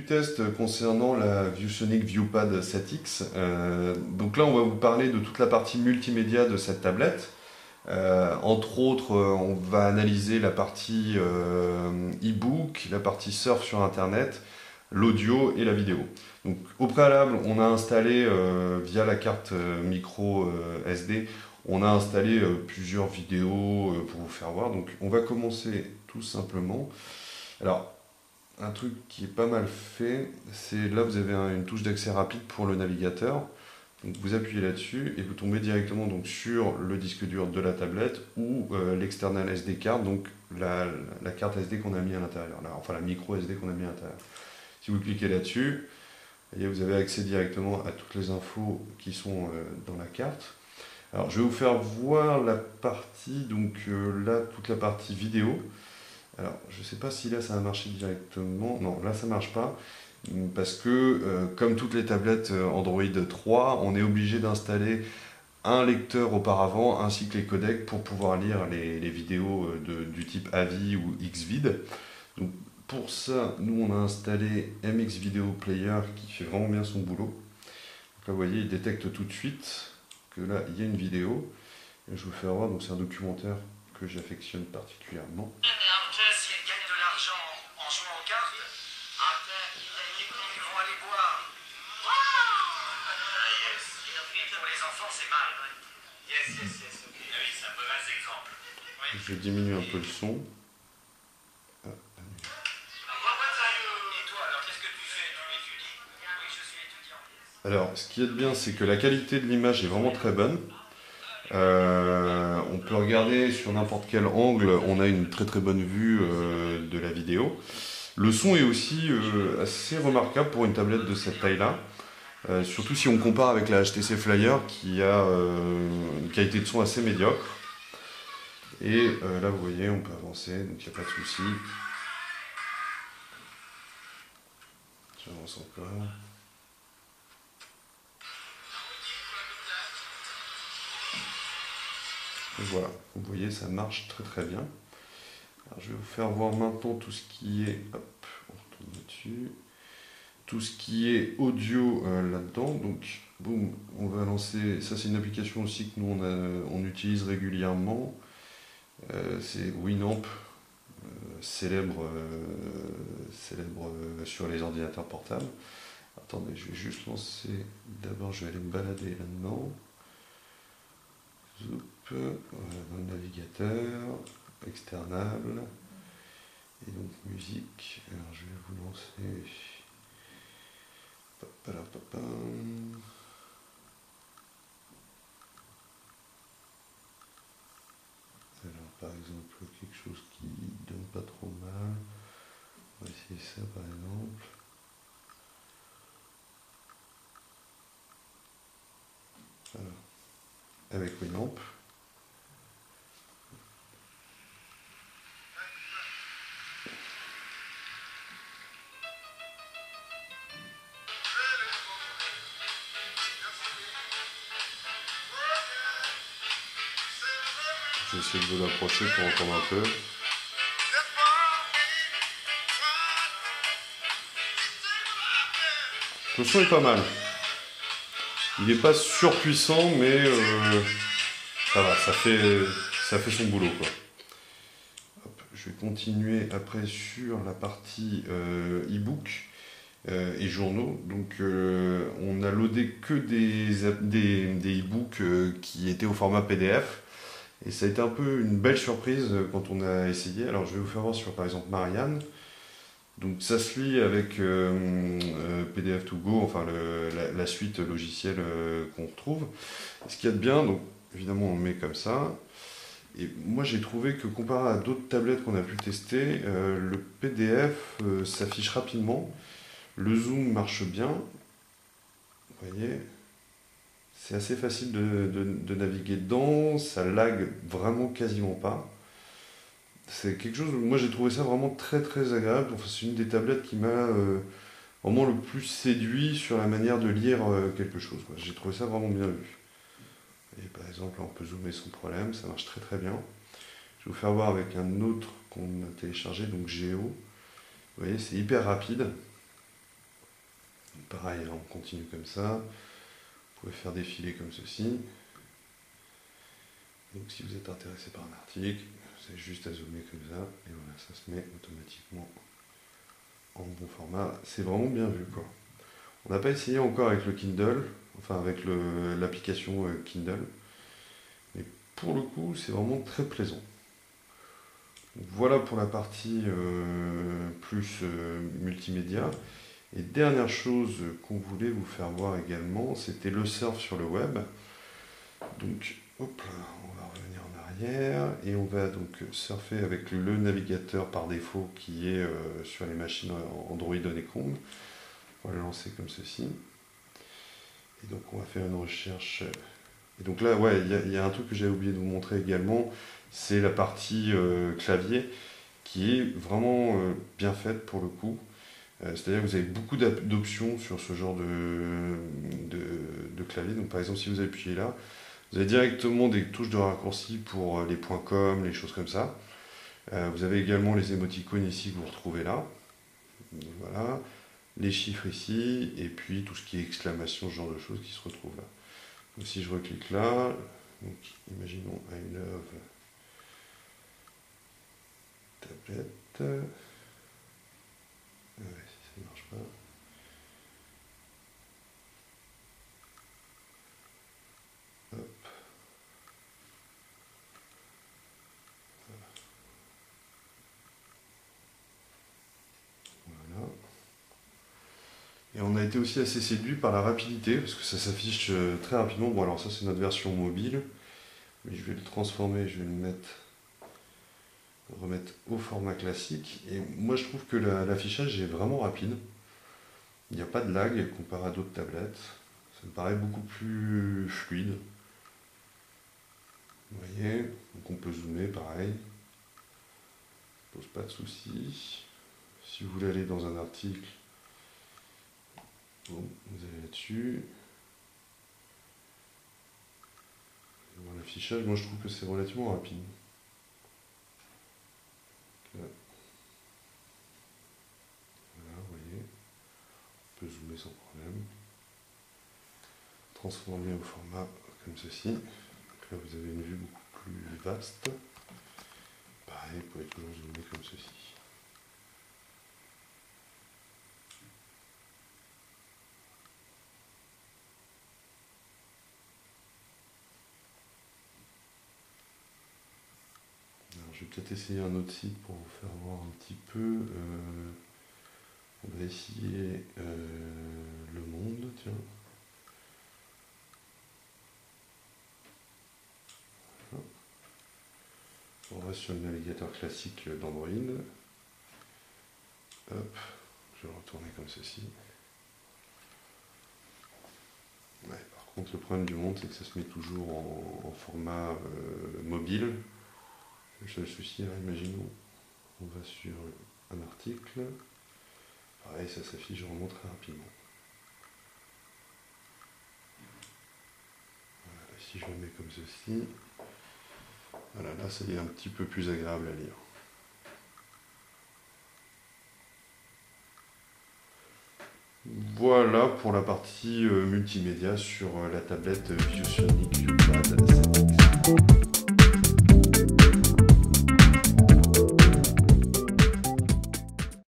du test concernant la ViewSonic ViewPad 7X. Donc là, on va vous parler de toute la partie multimédia de cette tablette. Entre autres, on va analyser la partie e-book, la partie surf sur Internet, l'audio et la vidéo. Donc, au préalable, on a installé via la carte micro SD, on a installé plusieurs vidéos pour vous faire voir. Donc, on va commencer tout simplement. Alors, un truc qui est pas mal fait, c'est là vous avez une touche d'accès rapide pour le navigateur. Donc vous appuyez là-dessus et vous tombez directement donc sur le disque dur de la tablette ou l'external SD card, donc la carte SD qu'on a mis à l'intérieur, enfin la micro SD qu'on a mis à l'intérieur. Si vous cliquez là-dessus, vous avez accès directement à toutes les infos qui sont dans la carte. Alors je vais vous faire voir la partie, donc là toute la partie vidéo. Alors, je ne sais pas si là ça a marché directement. Non, là ça ne marche pas. Parce que, comme toutes les tablettes Android 3, on est obligé d'installer un lecteur auparavant, ainsi que les codecs, pour pouvoir lire les vidéos du type AVI ou Xvid. Donc, pour ça, nous on a installé MX Video Player qui fait vraiment bien son boulot. Donc là, vous voyez, il détecte tout de suite que là, il y a une vidéo. Et je vous fais voir, donc c'est un documentaire que j'affectionne particulièrement. Je diminue un peu le son. Alors, ce qui est bien, c'est que la qualité de l'image est vraiment très bonne. On peut regarder sur n'importe quel angle, on a une très très bonne vue de la vidéo. Le son est aussi assez remarquable pour une tablette de cette taille-là. Surtout si on compare avec la HTC Flyer qui a une qualité de son assez médiocre. Et là vous voyez, on peut avancer, donc il n'y a pas de souci. J'avance encore. Et voilà, vous voyez, ça marche très très bien. Alors, je vais vous faire voir maintenant tout ce qui est, hop, on retourne dessus, tout ce qui est audio là-dedans. Donc, boum, on va lancer. Ça, c'est une application aussi que nous on utilise régulièrement. C'est Winamp, célèbre sur les ordinateurs portables. Attendez, je vais juste lancer. D'abord, je vais aller me balader là-dedans. Zoup, dans le navigateur, external, et donc musique. Alors, je vais vous lancer. Alors, par exemple, quelque chose qui donne pas trop mal. On va essayer ça par exemple. Alors, avec Winamp. Je vais essayer de vous l'approcher pour entendre un peu. Le son est pas mal. Il n'est pas surpuissant, mais ça va, ça fait son boulot, quoi. Hop, je vais continuer après sur la partie e-book et journaux. Donc on a loadé que des e-books qui étaient au format PDF. Et ça a été un peu une belle surprise quand on a essayé. Alors je vais vous faire voir sur par exemple Marianne. Donc ça se lit avec PDF2Go, enfin la suite logicielle qu'on retrouve. Ce qu'il y a de bien, donc évidemment on le met comme ça. Et moi j'ai trouvé que comparé à d'autres tablettes qu'on a pu tester, le PDF s'affiche rapidement. Le zoom marche bien. Vous voyez, c'est assez facile de naviguer dedans, ça lag vraiment quasiment pas. C'est quelque chose, moi j'ai trouvé ça vraiment très très agréable. Enfin, c'est une des tablettes qui m'a vraiment le plus séduit sur la manière de lire quelque chose. J'ai trouvé ça vraiment bien vu. Et par exemple, là, on peut zoomer sans problème, ça marche très très bien. Je vais vous faire voir avec un autre qu'on a téléchargé, donc Géo. Vous voyez, c'est hyper rapide. pareil, hein, on continue comme ça. Vous pouvez faire défiler comme ceci. Donc si vous êtes intéressé par un article, vous avez juste à zoomer comme ça, et voilà, ça se met automatiquement en bon format. C'est vraiment bien vu, quoi. On n'a pas essayé encore avec le Kindle, enfin avec l'application Kindle, mais pour le coup, c'est vraiment très plaisant. Donc, voilà pour la partie plus multimédia. Et dernière chose qu'on voulait vous faire voir également, c'était le surf sur le web. Donc, hop là, on va revenir en arrière et on va donc surfer avec le navigateur par défaut qui est sur les machines Android Honeycomb. On va le lancer comme ceci. Et donc, on va faire une recherche. Et donc là, ouais, il y a un truc que j'avais oublié de vous montrer également, c'est la partie clavier qui est vraiment bien faite pour le coup. C'est-à-dire que vous avez beaucoup d'options sur ce genre de clavier. Donc par exemple, si vous appuyez là, vous avez directement des touches de raccourci pour les points com, les choses comme ça. Vous avez également les émoticônes ici que vous retrouvez là. Voilà. Les chiffres ici, et puis tout ce qui est exclamation, ce genre de choses qui se retrouvent là. Donc si je reclique là, donc imaginons I love tablette. Ouais, si ça marche pas. Hop. Voilà. Et on a été aussi assez séduit par la rapidité, parce que ça s'affiche très rapidement. Bon, alors ça c'est notre version mobile, mais je vais le transformer, je vais le remettre au format classique. Et moi je trouve que l'affichage est vraiment rapide. Il n'y a pas de lag comparé à d'autres tablettes. Ça me paraît beaucoup plus fluide. Vous voyez, donc on peut zoomer pareil. Ça pose pas de soucis. Si vous voulez aller dans un article, bon, vous allez là-dessus. L'affichage, moi je trouve que c'est relativement rapide. Voilà, vous voyez. On peut zoomer sans problème. Transformer au format comme ceci. Donc là vous avez une vue beaucoup plus vaste. Pareil, vous pouvez toujours zoomer comme ceci. Alors, je vais peut-être essayer un autre site pour vous faire voir un petit peu. On va essayer Le Monde, tiens. On reste sur le navigateur classique d'Android. Hop, je vais le retourner comme ceci. Ouais, par contre, le problème du Monde, c'est que ça se met toujours en format mobile. Le seul souci, là, imaginons, on va sur un article. Pareil, ça s'affiche vraiment très rapidement. Voilà, si je le mets comme ceci, voilà, là, ça est un petit peu plus agréable à lire. Voilà pour la partie multimédia sur la tablette ViewSonic ViewPad 7X.